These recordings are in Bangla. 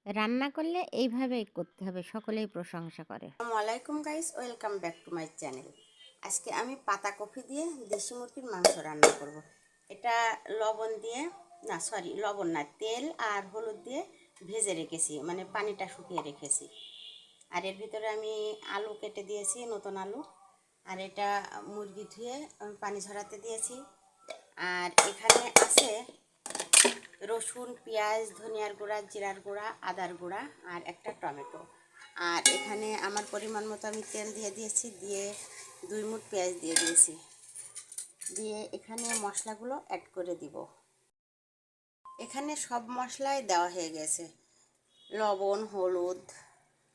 রান্না করলে এইভাবেই করতে হবে, সকলেই প্রশংসা করে। আসসালামু আলাইকুম guys, welcome back to my channel. আজকে আমি পাতাকপি দিয়ে দেশি মুরগির মাংস রান্না করব। এটা লবণ দিয়ে, না সরি লবণ না, তেল আর হলুদ দিয়ে ভেজে রেখেছি, মানে পানিটা শুকিয়ে রেখেছি। আর এর ভিতরে আমি আলু কেটে দিয়েছি, নতুন আলু। আর এটা মুরগি ধুয়ে আমি পানি ঝরাতে দিয়েছি। আর এখানে আছে রসুন, পেঁয়াজ, ধনিয়ার গুঁড়া, জিরার গুঁড়া, আদার গুঁড়া আর একটা টমেটো। আর এখানে আমার পরিমাণ মতো আমি তেল দিয়ে দিয়েছি, দিয়ে 2 মুঠ পেঁয়াজ দিয়ে দিয়েছি, দিয়ে এখানে মশলাগুলো অ্যাড করে দিব। এখানে সব মশলাই দেওয়া হয়ে গেছে, লবণ, হলুদ,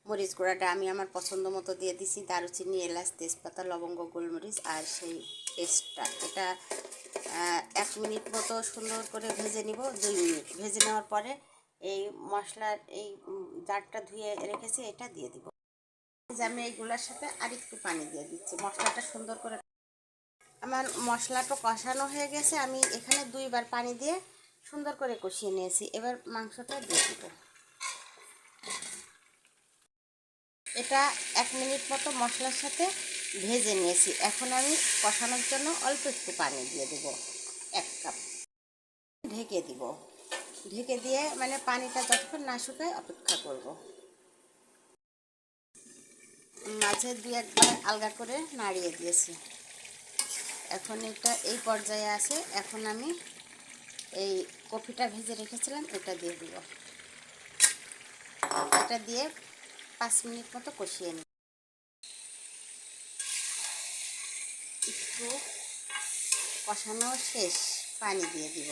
মরিচ গুঁড়াটা আমি আমার পছন্দ মতো দিয়ে দিছি, দারুচিনি, এলাচ, তেজপাতা, লবঙ্গ, গোলমরিচ আর সেই পেস্টটা। এটা 1 মিনিট মতো সুন্দর করে ভেজে নিব। 2 মিনিট ভেজে নেওয়ার পরে এই মশলার এই জারটা ধুয়ে রেখেছি, এটা দিয়ে দিব। যে আমি এইগুলোর সাথে আরেকটু পানি দিয়ে দিচ্ছি মশলাটা সুন্দর করে। আমার মশলাটা কষানো হয়ে গেছে, আমি এখানে 2 বার পানি দিয়ে সুন্দর করে কষিয়ে নিয়েছি। এবার মাংসটা দিয়ে দিব। এটা 1 মিনিট মতো মশলার সাথে ভেজে নিয়েছি। এখন আমি কষানোর জন্য অল্প একটু পানি দিয়ে দেব, 1 কাপ। ঢেকে দিব, ঢেকে দিয়ে মানে পানিটা যতক্ষণ না শুকায় অপেক্ষা করব। মাঝে 2-1 বার আলগা করে নাড়িয়ে দিয়েছি। এখন এটা এই পর্যায়ে আছে। এখন আমি এই কপিটা ভেজে রেখেছিলাম, এটা দিয়ে দিব। এটা দিয়ে 5 মিনিট মতো কষিয়ে নিই। একটু কষানো শেষ, পানি দিয়ে দিব।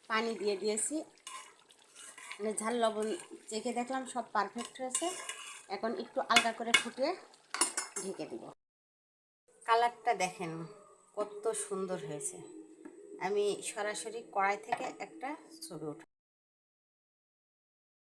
পানি দিয়ে দিয়েছি, মানে ঝাল লবণ চেখে দেখলাম সব পারফেক্ট হয়েছে। এখন একটু আলগা করে ফুটিয়ে ঢেকে দিব। কালারটা দেখেন কত সুন্দর হয়েছে। আমি সরাসরি কড়াই থেকে একটা ছবি উঠাই।